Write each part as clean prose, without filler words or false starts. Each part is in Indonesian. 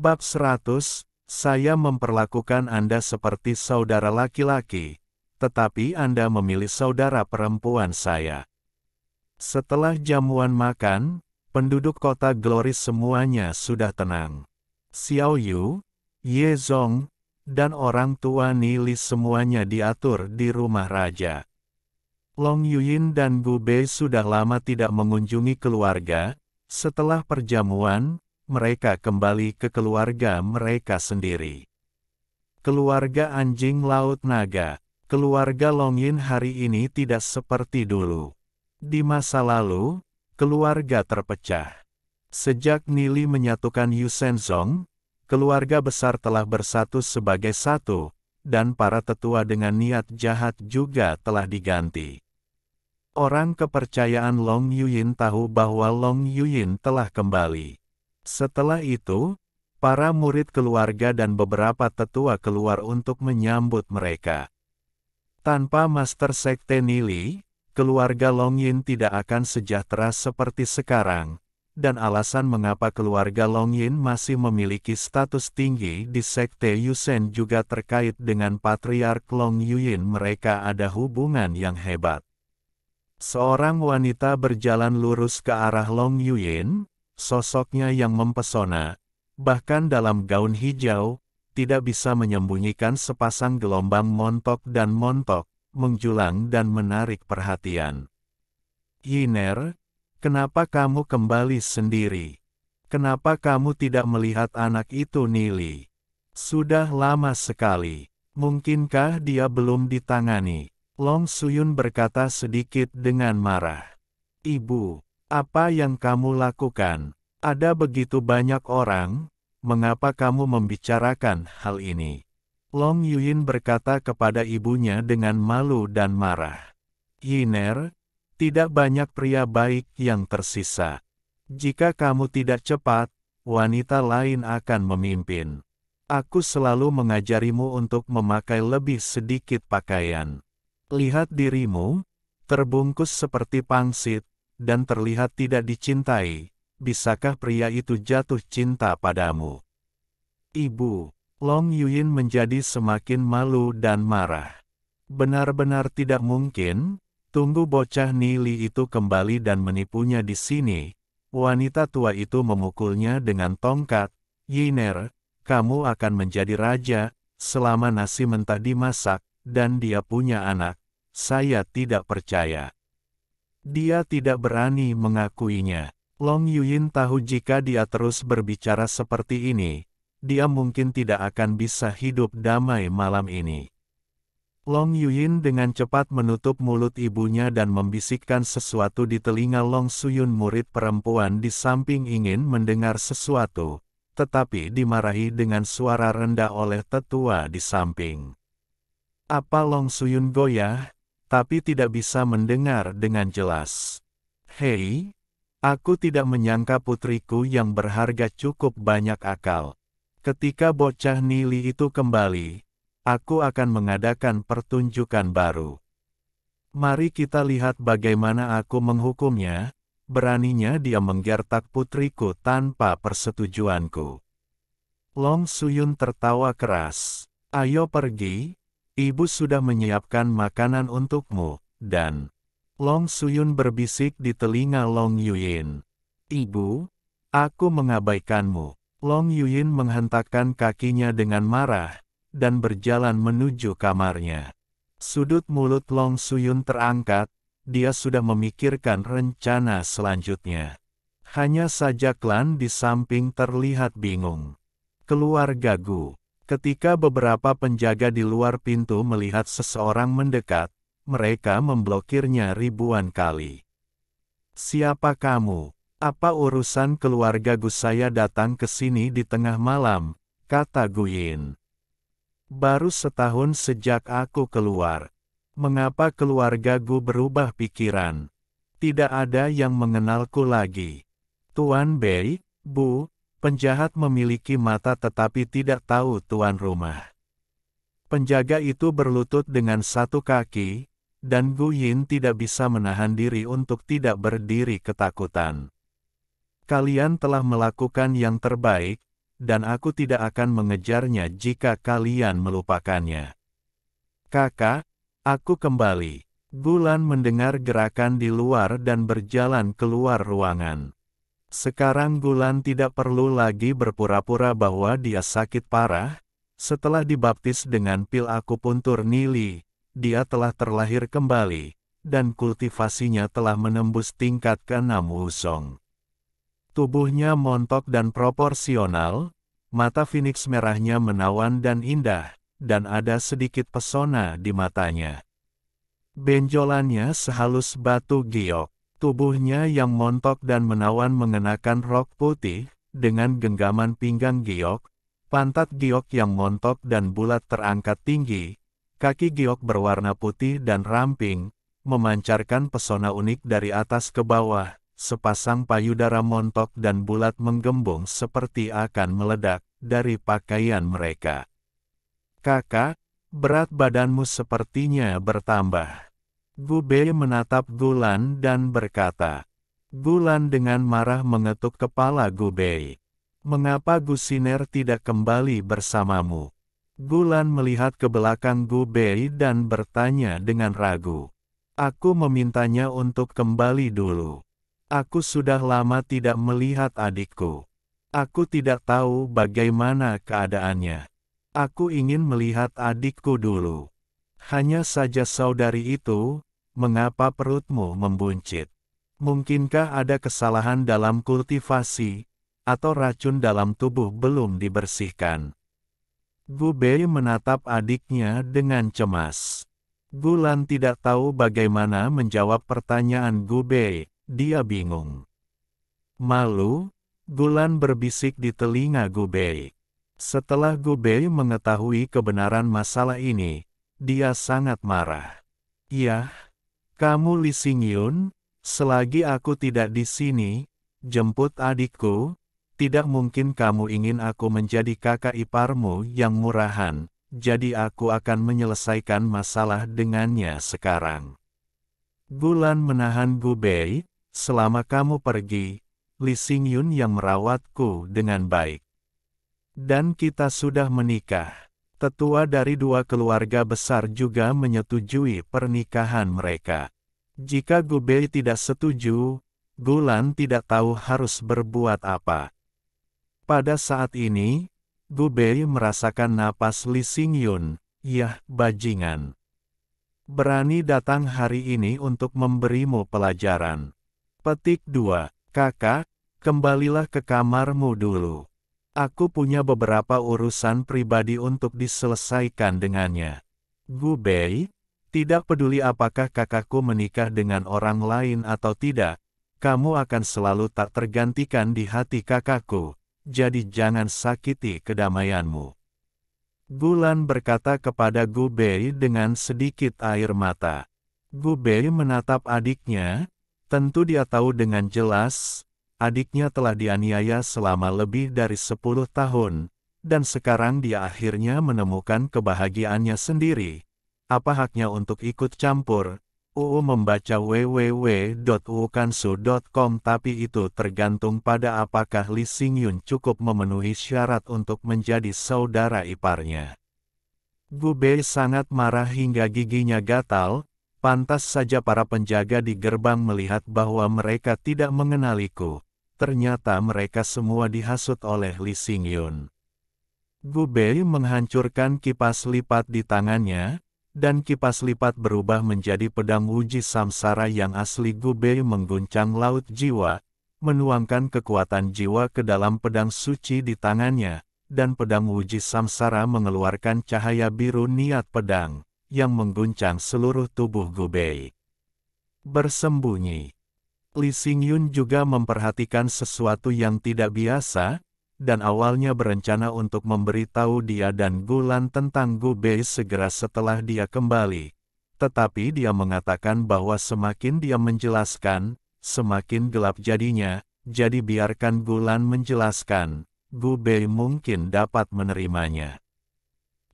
Bab 100, saya memperlakukan Anda seperti saudara laki-laki, tetapi Anda memilih saudara perempuan saya. Setelah jamuan makan, penduduk kota Gloris semuanya sudah tenang. Xiao Yu, Ye Zong, dan orang tua Nili semuanya diatur di rumah raja. Long Yuyin dan Gu Bei sudah lama tidak mengunjungi keluarga. Setelah perjamuan, mereka kembali ke keluarga mereka sendiri. Keluarga anjing laut naga, keluarga Long Yin hari ini tidak seperti dulu. Di masa lalu, keluarga terpecah. Sejak Nili menyatukan Yu Shenzong, keluarga besar telah bersatu sebagai satu, dan para tetua dengan niat jahat juga telah diganti. Orang kepercayaan Long Yuyin tahu bahwa Long Yuyin telah kembali. Setelah itu, para murid keluarga dan beberapa tetua keluar untuk menyambut mereka. Tanpa Master Sekte Nili, keluarga Long Yin tidak akan sejahtera seperti sekarang, dan alasan mengapa keluarga Long Yin masih memiliki status tinggi di Sekte Yusen juga terkait dengan Patriark Long Yuyin. Mereka ada hubungan yang hebat. Seorang wanita berjalan lurus ke arah Long Yuyin, sosoknya yang mempesona, bahkan dalam gaun hijau, tidak bisa menyembunyikan sepasang gelombang montok dan montok, menjulang dan menarik perhatian. Yiner, kenapa kamu kembali sendiri? Kenapa kamu tidak melihat anak itu Nili? Sudah lama sekali, mungkinkah dia belum ditangani? Long Suyun berkata sedikit dengan marah. Ibu, apa yang kamu lakukan? Ada begitu banyak orang, mengapa kamu membicarakan hal ini? Long Yuyin berkata kepada ibunya dengan malu dan marah. Yiner, tidak banyak pria baik yang tersisa. Jika kamu tidak cepat, wanita lain akan memimpin. Aku selalu mengajarimu untuk memakai lebih sedikit pakaian. Lihat dirimu, terbungkus seperti pangsit, dan terlihat tidak dicintai. Bisakah pria itu jatuh cinta padamu? Ibu, Long Yuyin menjadi semakin malu dan marah. Benar-benar tidak mungkin, tunggu bocah Nili itu kembali dan menipunya di sini. Wanita tua itu memukulnya dengan tongkat. Yiner, kamu akan menjadi raja, selama nasi mentah dimasak, dan dia punya anak. Saya tidak percaya. Dia tidak berani mengakuinya. Long Yuyin tahu jika dia terus berbicara seperti ini, dia mungkin tidak akan bisa hidup damai malam ini. Long Yuyin dengan cepat menutup mulut ibunya dan membisikkan sesuatu di telinga Long Suyun. Murid perempuan di samping ingin mendengar sesuatu, tetapi dimarahi dengan suara rendah oleh tetua di samping. Apa Long Suyun goyah, tapi tidak bisa mendengar dengan jelas. Hei, aku tidak menyangka putriku yang berharga cukup banyak akal. Ketika bocah Nili itu kembali, aku akan mengadakan pertunjukan baru. Mari kita lihat bagaimana aku menghukumnya. Beraninya dia menggertak putriku tanpa persetujuanku. Long Suyun tertawa keras. Ayo pergi. Ibu sudah menyiapkan makanan untukmu, dan Long Suyun berbisik di telinga Long Yuyin. Ibu, aku mengabaikanmu. Long Yuyin menghentakkan kakinya dengan marah, dan berjalan menuju kamarnya. Sudut mulut Long Suyun terangkat, dia sudah memikirkan rencana selanjutnya. Hanya saja klan di samping terlihat bingung. Keluarga Gu. Ketika beberapa penjaga di luar pintu melihat seseorang mendekat, mereka memblokirnya ribuan kali. Siapa kamu? Apa urusan keluarga Gu? Saya datang ke sini di tengah malam, kata Gu Yin. Baru setahun sejak aku keluar. Mengapa keluarga Gu berubah pikiran? Tidak ada yang mengenalku lagi. Tuan Bei, Bu. Penjahat memiliki mata tetapi tidak tahu tuan rumah. Penjaga itu berlutut dengan satu kaki, dan Gu Yin tidak bisa menahan diri untuk tidak berdiri ketakutan. Kalian telah melakukan yang terbaik, dan aku tidak akan mengejarnya jika kalian melupakannya. Kakak, aku kembali. Gulan mendengar gerakan di luar dan berjalan keluar ruangan. Sekarang Gulan tidak perlu lagi berpura-pura bahwa dia sakit parah. Setelah dibaptis dengan pil akupuntur Nili, dia telah terlahir kembali, dan kultivasinya telah menembus tingkat ke-6 Wusong. Tubuhnya montok dan proporsional, mata Phoenix merahnya menawan dan indah, dan ada sedikit pesona di matanya. Benjolannya sehalus batu giok. Tubuhnya yang montok dan menawan mengenakan rok putih, dengan genggaman pinggang giok, pantat giok yang montok dan bulat terangkat tinggi, kaki giok berwarna putih dan ramping, memancarkan pesona unik dari atas ke bawah, sepasang payudara montok dan bulat menggembung seperti akan meledak dari pakaian mereka. Kakak, berat badanmu sepertinya bertambah. Gu Bei menatap Gulan dan berkata. Gulan dengan marah mengetuk kepala Gu Bei. Mengapa Gu Siner tidak kembali bersamamu? Gulan melihat ke belakang Gu Bei dan bertanya dengan ragu. Aku memintanya untuk kembali dulu. Aku sudah lama tidak melihat adikku. Aku tidak tahu bagaimana keadaannya. Aku ingin melihat adikku dulu. Hanya saja saudari itu, mengapa perutmu membuncit? Mungkinkah ada kesalahan dalam kultivasi, atau racun dalam tubuh belum dibersihkan? Gu Bei menatap adiknya dengan cemas. Gulan tidak tahu bagaimana menjawab pertanyaan Gu Bei, dia bingung. Malu, Gulan berbisik di telinga Gu Bei. Setelah Gu Bei mengetahui kebenaran masalah ini, dia sangat marah. "Yah, kamu Li Xingyun, selagi aku tidak di sini, jemput adikku, tidak mungkin kamu ingin aku menjadi kakak iparmu yang murahan, jadi aku akan menyelesaikan masalah dengannya sekarang." Gulan menahan Gu Bei, "Selama kamu pergi, Li Xingyun yang merawatku dengan baik. Dan kita sudah menikah." Tetua dari dua keluarga besar juga menyetujui pernikahan mereka. Jika Gu Bei tidak setuju, Gulan tidak tahu harus berbuat apa. Pada saat ini, Gu Bei merasakan napas Li Xingyun, "Yah, bajingan. Berani datang hari ini untuk memberimu pelajaran." Petik 2. Kakak, kembalilah ke kamarmu dulu. Aku punya beberapa urusan pribadi untuk diselesaikan dengannya. Gu Bei, tidak peduli apakah kakakku menikah dengan orang lain atau tidak, kamu akan selalu tak tergantikan di hati kakakku, jadi jangan sakiti kedamaianmu. Gulan berkata kepada Gu Bei dengan sedikit air mata. Gu Bei menatap adiknya, tentu dia tahu dengan jelas, adiknya telah dianiaya selama lebih dari 10 tahun, dan sekarang dia akhirnya menemukan kebahagiaannya sendiri. Apa haknya untuk ikut campur? Membaca www.uukansu.com, tapi itu tergantung pada apakah Li Xingyun cukup memenuhi syarat untuk menjadi saudara iparnya. Gu Bei sangat marah hingga giginya gatal, pantas saja para penjaga di gerbang melihat bahwa mereka tidak mengenaliku. Ternyata mereka semua dihasut oleh Li Xingyun. Gu Bei menghancurkan kipas lipat di tangannya, dan kipas lipat berubah menjadi pedang uji samsara yang asli. Gu Bei mengguncang laut jiwa, menuangkan kekuatan jiwa ke dalam pedang suci di tangannya, dan pedang uji samsara mengeluarkan cahaya biru niat pedang, yang mengguncang seluruh tubuh Gu Bei. Bersembunyi. Li Xingyun juga memperhatikan sesuatu yang tidak biasa, dan awalnya berencana untuk memberitahu dia dan Gulan tentang Gu Bei segera setelah dia kembali. Tetapi dia mengatakan bahwa semakin dia menjelaskan, semakin gelap jadinya, jadi biarkan Gulan menjelaskan, Gu Bei mungkin dapat menerimanya.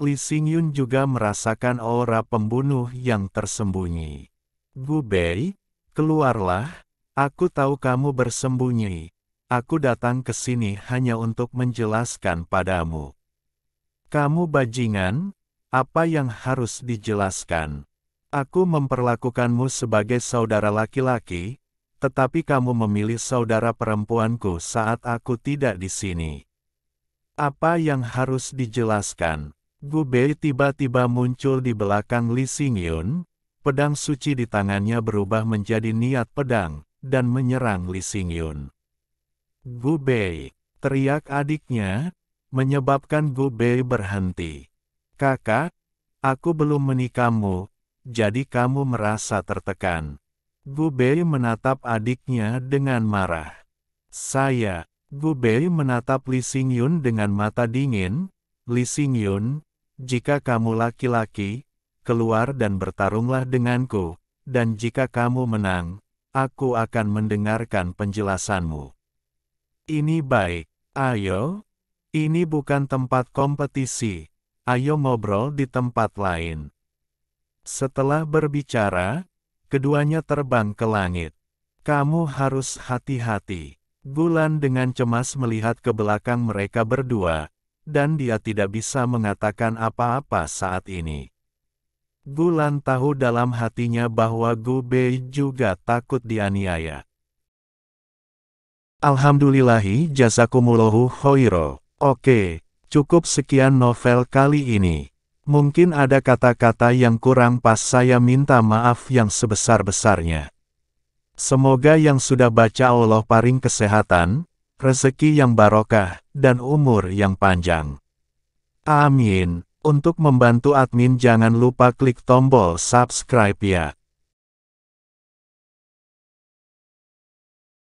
Li Xingyun juga merasakan aura pembunuh yang tersembunyi. Gu Bei, keluarlah. Aku tahu kamu bersembunyi. Aku datang ke sini hanya untuk menjelaskan padamu. Kamu bajingan, apa yang harus dijelaskan? Aku memperlakukanmu sebagai saudara laki-laki, tetapi kamu memilih saudara perempuanku saat aku tidak di sini. Apa yang harus dijelaskan? Gu Bei tiba-tiba muncul di belakang Li Xingyun, pedang suci di tangannya berubah menjadi niat pedang, dan menyerang Li Xingyun. Gu Bei, teriak adiknya, menyebabkan Gu Bei berhenti. Kakak, aku belum menikahmu, jadi kamu merasa tertekan. Gu Bei menatap adiknya dengan marah. Gu Bei menatap Li Xingyun dengan mata dingin. Li Xingyun, jika kamu laki-laki, keluar dan bertarunglah denganku, dan jika kamu menang, aku akan mendengarkan penjelasanmu. Ini baik, ayo. Ini bukan tempat kompetisi. Ayo ngobrol di tempat lain. Setelah berbicara, keduanya terbang ke langit. Kamu harus hati-hati. Gulan dengan cemas melihat ke belakang mereka berdua, dan dia tidak bisa mengatakan apa-apa saat ini. Gulan tahu dalam hatinya bahwa Gu Bei juga takut dianiaya. Alhamdulillahi jazakumullahu khairo. Oke, cukup sekian novel kali ini. Mungkin ada kata-kata yang kurang pas, saya minta maaf yang sebesar-besarnya. Semoga yang sudah baca Allah paring kesehatan, rezeki yang barokah, dan umur yang panjang. Amin. Untuk membantu admin jangan lupa klik tombol subscribe ya.